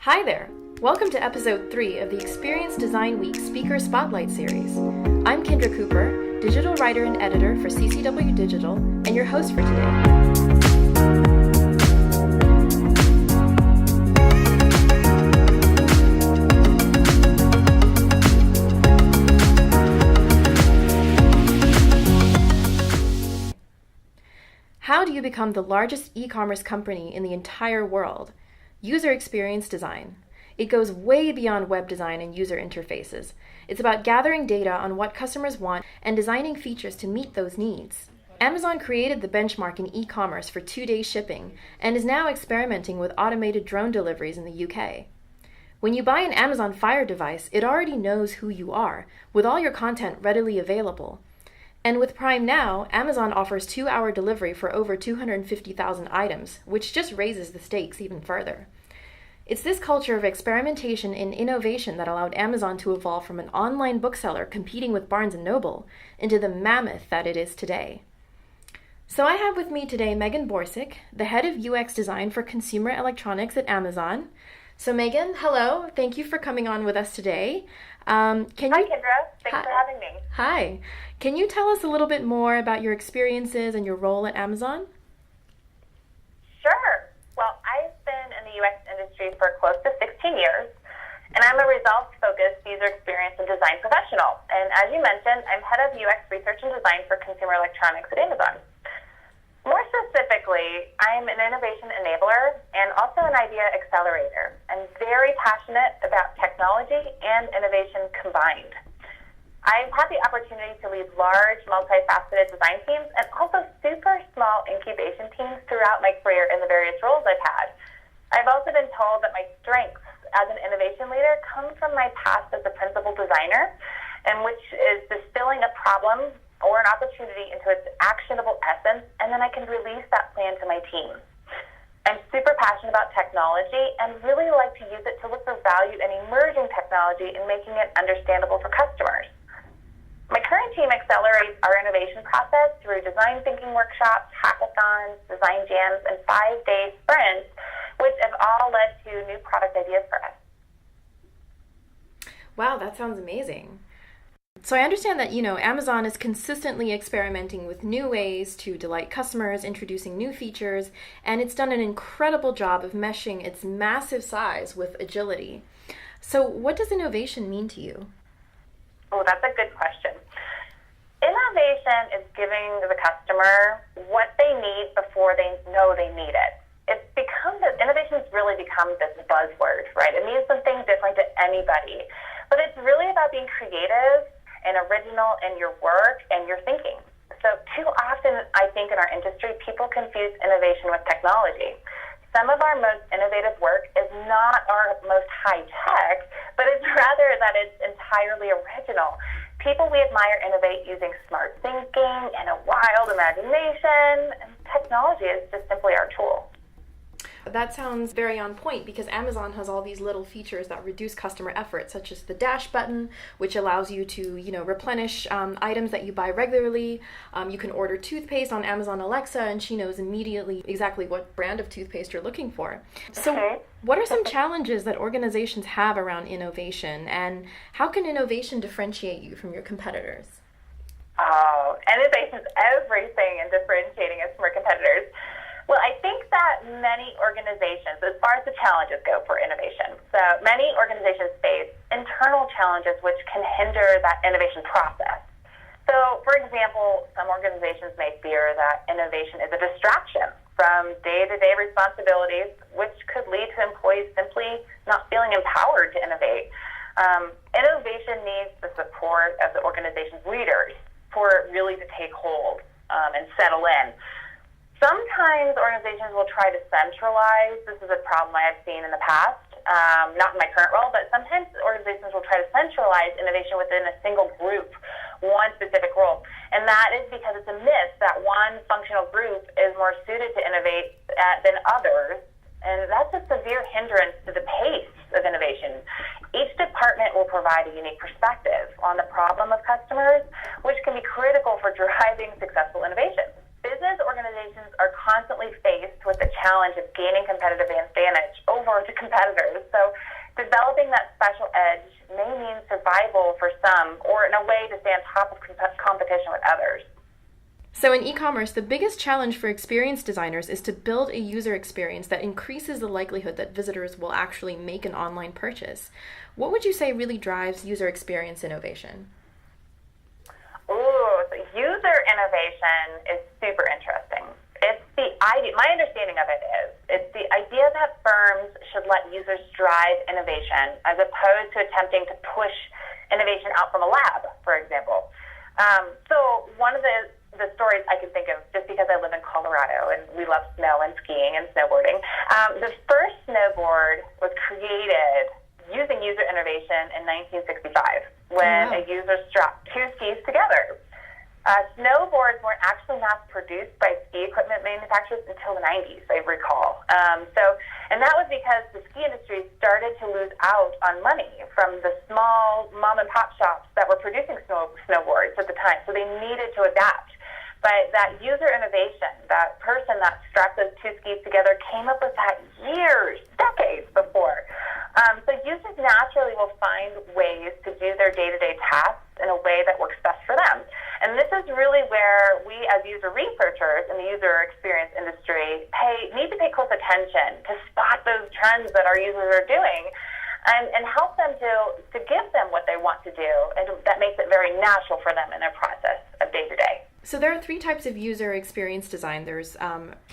Hi there! Welcome to episode 3 of the Experience Design Week Speaker Spotlight Series. I'm Kendra Cooper, digital writer and editor for CCW Digital, and your host for today. How do you become the largest e-commerce company in the entire world? User experience design. It goes way beyond web design and user interfaces. It's about gathering data on what customers want and designing features to meet those needs. Amazon created the benchmark in e-commerce for 2-day shipping and is now experimenting with automated drone deliveries in the UK. When you buy an Amazon Fire device, it already knows who you are, with all your content readily available. And with Prime Now, Amazon offers 2-hour delivery for over 250,000 items, which just raises the stakes even further. It's this culture of experimentation and innovation that allowed Amazon to evolve from an online bookseller competing with Barnes & Noble into the mammoth that it is today. So I have with me today Meghan Borsic, the head of UX design for consumer electronics at Amazon. So Meghan, hello. Thank you for coming on with us today. Hi, Kendra. Thanks for having me. Hi. Can you tell us a little bit more about your experiences and your role at Amazon? Sure. Well, I've been in the UX industry for close to 16 years, and I'm a results-focused user experience and design professional. And as you mentioned, I'm head of UX research and design for consumer electronics at Amazon. More specifically, I'm an innovation enabler and also an idea accelerator. I'm very passionate about technology and innovation combined. I've had the opportunity to lead large, multifaceted design teams and also super small incubation teams throughout my career in the various roles I've had. I've also been told that my strengths as an innovation leader come from my past as a principal designer, and which is distilling a problem or an opportunity into its actionable essence, and then I can release that plan to my team. I'm super passionate about technology and really like to use it to look for value in emerging technology and making it understandable for customers. My current team accelerates our innovation process through design thinking workshops, hackathons, design jams, and 5-day sprints, which have all led to new product ideas for us. Wow, that sounds amazing. So I understand that, Amazon is consistently experimenting with new ways to delight customers, introducing new features, and it's done an incredible job of meshing its massive size with agility. So what does innovation mean to you? Oh, that's a good question. Innovation is giving the customer what they need before they know they need it. Innovation's really become this buzzword, right? It means something different to anybody, but it's really about being creative and original in your work and your thinking. So too often, I think in our industry, people confuse innovation with technology. Some of our most innovative work is not our most high-tech, but it's rather that it's entirely original. People we admire innovate using smart thinking and a wild imagination, and technology is just simply our tool. That sounds very on point because Amazon has all these little features that reduce customer effort, such as the dash button, which allows you to, replenish items that you buy regularly. You can order toothpaste on Amazon Alexa, and she knows immediately exactly what brand of toothpaste you're looking for. So what are some challenges that organizations have around innovation, and how can innovation differentiate you from your competitors? Oh, innovation is everything in differentiating us from our competitors. Well, I think that many organizations, as far as the challenges go for innovation, so many organizations face internal challenges which can hinder that innovation process. So, for example, some organizations may fear that innovation is a distraction from day-to-day responsibilities, which could lead to employees simply not feeling empowered to innovate. Innovation needs the support of the organization's leaders for it really to take hold and settle in. Sometimes organizations will try to centralize. This is a problem I have seen in the past, not in my current role, but sometimes organizations will try to centralize innovation within a single group, one specific role. And that is because it's a myth that one functional group is more suited to innovate than others. And that's a severe hindrance to the pace of innovation. Each department will provide a unique perspective on the problem of customers, which can be critical for driving successful innovation. Business organizations are constantly faced with the challenge of gaining competitive advantage over the competitors. So Developing that special edge may mean survival for some, or in a way to stay on top of competition with others. So in e-commerce, the biggest challenge for experienced designers is to build a user experience that increases the likelihood that visitors will actually make an online purchase. What would you say really drives user experience innovation? Ooh, so user innovation is super interesting. It's the idea, my understanding of it is, it's the idea that firms should let users drive innovation as opposed to attempting to push innovation out from a lab, for example. So one of the stories I can think of, just because I live in Colorado and we love snow and skiing and snowboarding, the first snowboard was created using user innovation in 1965 when a user strapped two skis together. Snowboards weren't actually mass produced by ski equipment manufacturers until the 90s, I recall. And that was because the ski industry started to lose out on money from the small mom and pop shops that were producing snowboards at the time. So they needed to adapt. But that user innovation, that person that strapped those two skis together came up with that years, decades before. So users naturally will find ways to do their day-to-day tasks in a way that works best for them. And this is really where we as user researchers in the user experience industry need to pay close attention to spot those trends that our users are doing and help them to give them what they want to do. And that makes it very natural for them in their process of day-to-day. So there are three types of user experience design. There's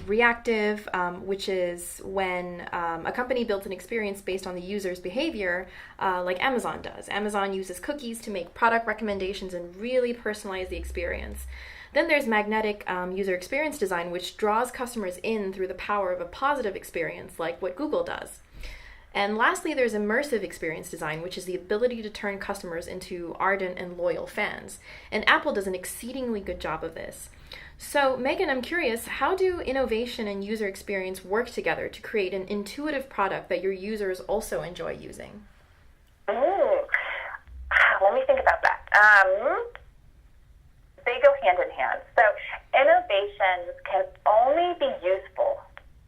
reactive, which is when a company builds an experience based on the user's behavior, like Amazon does. Amazon uses cookies to make product recommendations and really personalize the experience. Then there's magnetic user experience design, which draws customers in through the power of a positive experience, like what Google does. And lastly, there's immersive experience design, which is the ability to turn customers into ardent and loyal fans. And Apple does an exceedingly good job of this. So, Meghan, I'm curious, how do innovation and user experience work together to create an intuitive product that your users also enjoy using? Let me think about that. They go hand in hand. So, innovations can only be useful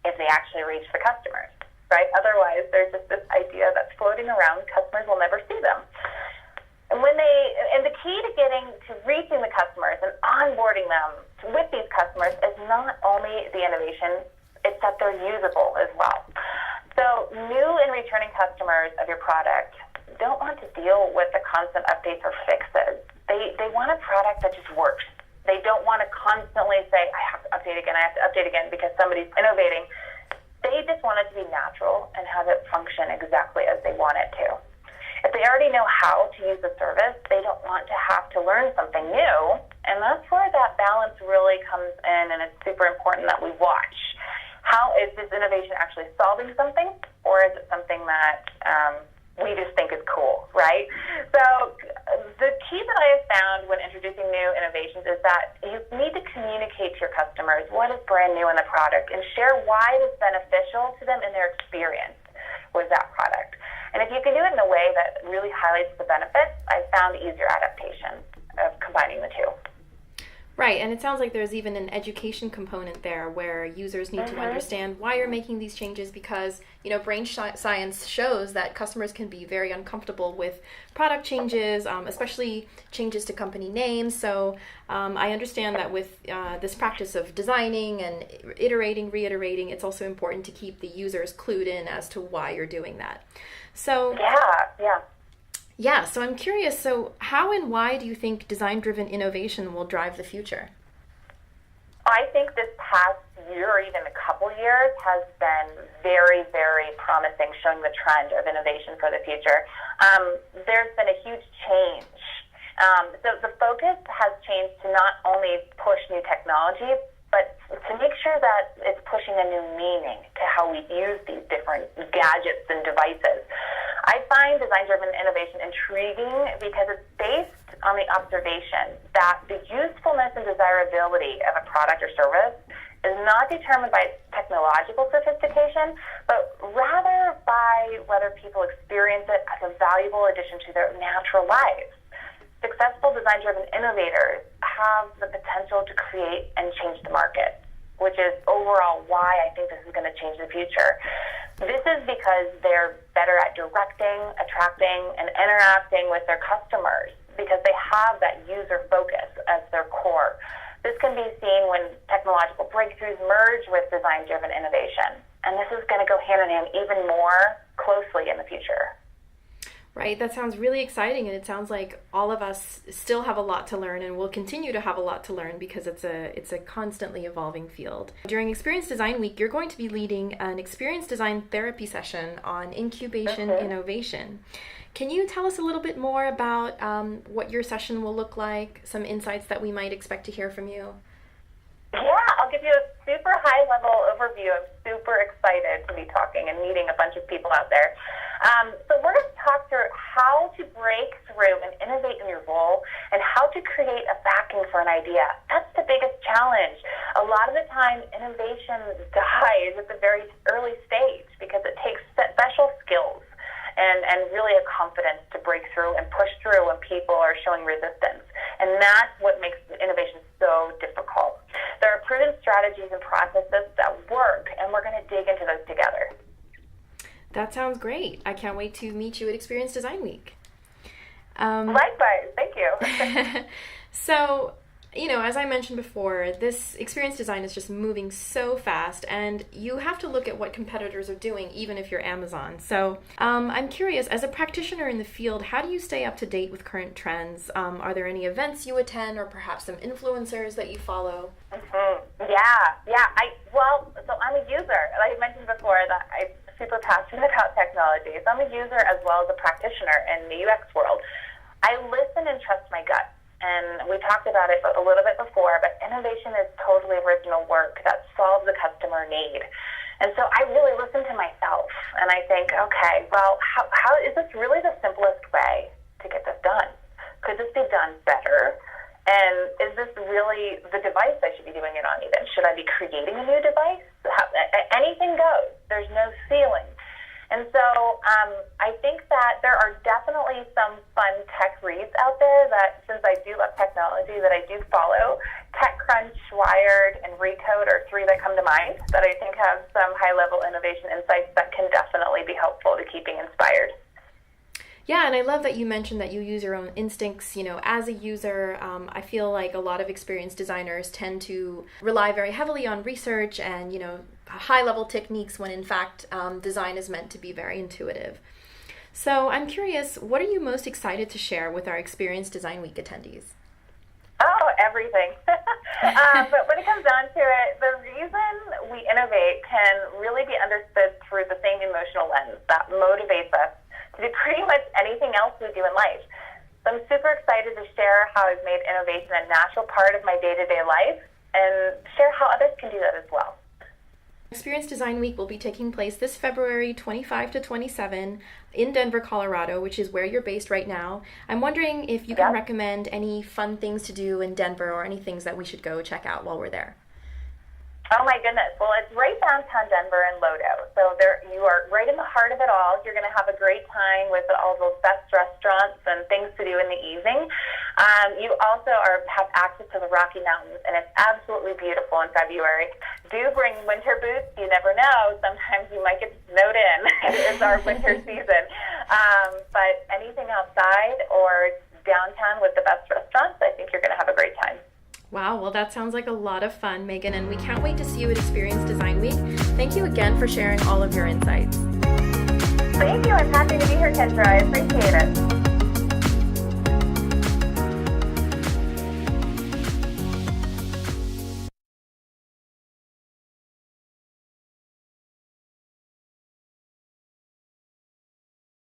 if they actually reach the customers. Right? Otherwise, there's just this idea that's floating around. Customers will never see them. And the key to reaching the customers and onboarding them with these customers is not only the innovation, it's that they're usable as well. So new and returning customers of your product don't want to deal with the constant updates or fixes. They want a product that just works. They don't want to constantly say, I have to update again because somebody's innovating. They just want it to be natural and have it function exactly as they want it to. If they already know how to use the service, they don't want to have to learn something new. And that's where that balance really comes in, and it's super important that we watch. How is this innovation actually solving something, or is it something that we just think is cool, right? So the key that I have found when introducing new innovations is that you need to communicate to your customers what is brand new in the product and share why it is beneficial to them in their experience with that product. And if you can do it in a way that really highlights the benefits, I've found easier adaptation of combining the two. Right, and it sounds like there's even an education component there where users need to understand why you're making these changes because, brain science shows that customers can be very uncomfortable with product changes, especially changes to company names. So I understand that with this practice of designing and iterating, reiterating, it's also important to keep the users clued in as to why you're doing that. So Yeah, so I'm curious, so how and why do you think design-driven innovation will drive the future? I think this past year or even a couple years has been very, very promising, showing the trend of innovation for the future. There's been a huge change. So the focus has changed to not only push new technology, but to make sure that it's pushing a new meaning to how we use these different gadgets and devices. I find design-driven innovation intriguing because it's based on the observation that the usefulness and desirability of a product or service is not determined by its technological sophistication, but rather by whether people experience it as a valuable addition to their natural lives. Successful design-driven innovators have the potential to create and change the market. which is overall why I think this is going to change the future. This is because they're better at directing, attracting, and interacting with their customers because they have that user focus as their core. This can be seen when technological breakthroughs merge with design-driven innovation. And this is going to go hand in hand even more closely in the future. Right, that sounds really exciting, and it sounds like all of us still have a lot to learn and will continue to have a lot to learn because it's a constantly evolving field. During Experience Design Week, you're going to be leading an experience design therapy session on incubation innovation. Can you tell us a little bit more about what your session will look like, some insights that we might expect to hear from you? Yeah, I'll give you a super high-level overview. I'm super excited to be talking and meeting a bunch of people out there. So we're going to talk through how to break through and innovate in your role and how to create a backing for an idea. That's the biggest challenge. A lot of the time, innovation dies at the very early stage because it takes special skills and really a confidence to break through and push through when people are showing resistance. And that's what makes innovation so difficult. There are proven strategies and processes that work, and we're going to dig into those together. That sounds great. I can't wait to meet you at Experience Design Week. Likewise. Thank you. So, as I mentioned before, this experience design is just moving so fast, and you have to look at what competitors are doing, even if you're Amazon. So I'm curious, as a practitioner in the field, how do you stay up to date with current trends? Are there any events you attend, or perhaps some influencers that you follow? Mm-hmm. Yeah. So I'm a user. Like I mentioned before, that I'm super passionate about technology. So I'm a user as well as a practitioner in the UX world. I listen and trust my gut. And we talked about it a little bit before, but innovation is totally original work that solves a customer need. And so I really listen to myself, and I think, okay, well, how is this really the simplest way to get this done? Could this be done better? And is this really the device I should be doing it on even? Should I be creating a new device? Anything goes. There's no ceiling. And so I think that there are definitely some fun tech reads out there that, since I do love technology, that I do follow. TechCrunch, Wired, and Recode are three that come to mind that I think have some high-level innovation insights that can definitely be helpful to keeping inspired. Yeah, and I love that you mentioned that you use your own instincts. As a user, I feel like a lot of experienced designers tend to rely very heavily on research and, high-level techniques when, in fact, design is meant to be very intuitive. So I'm curious, what are you most excited to share with our Experience Design Week attendees? Oh, everything. But when it comes down to it, the reason we innovate can really be understood through the same emotional lens that motivates us to do pretty much anything else we do in life. So I'm super excited to share how I've made innovation a natural part of my day-to-day life and share how others can do that as well. Experience Design Week will be taking place this February 25 to 27 in Denver, Colorado, which is where you're based right now. I'm wondering if you can recommend any fun things to do in Denver or any things that we should go check out while we're there. Oh my goodness. Well, it's right downtown Denver in Lodo. So you are right in the heart of it all. You're going to have a great time with all those best restaurants and things to do in the evening. You also have access to the Rocky Mountains, and it's absolutely beautiful in February. Do bring winter boots. You never know. Sometimes you might get snowed in. It's our winter season. But anything outside or downtown with the best restaurants, I think you're going to have a great time. Wow, well that sounds like a lot of fun, Meghan, and we can't wait to see you at Experience Design Week. Thank you again for sharing all of your insights. Thank you. I'm happy to be here, Kendra. I appreciate it.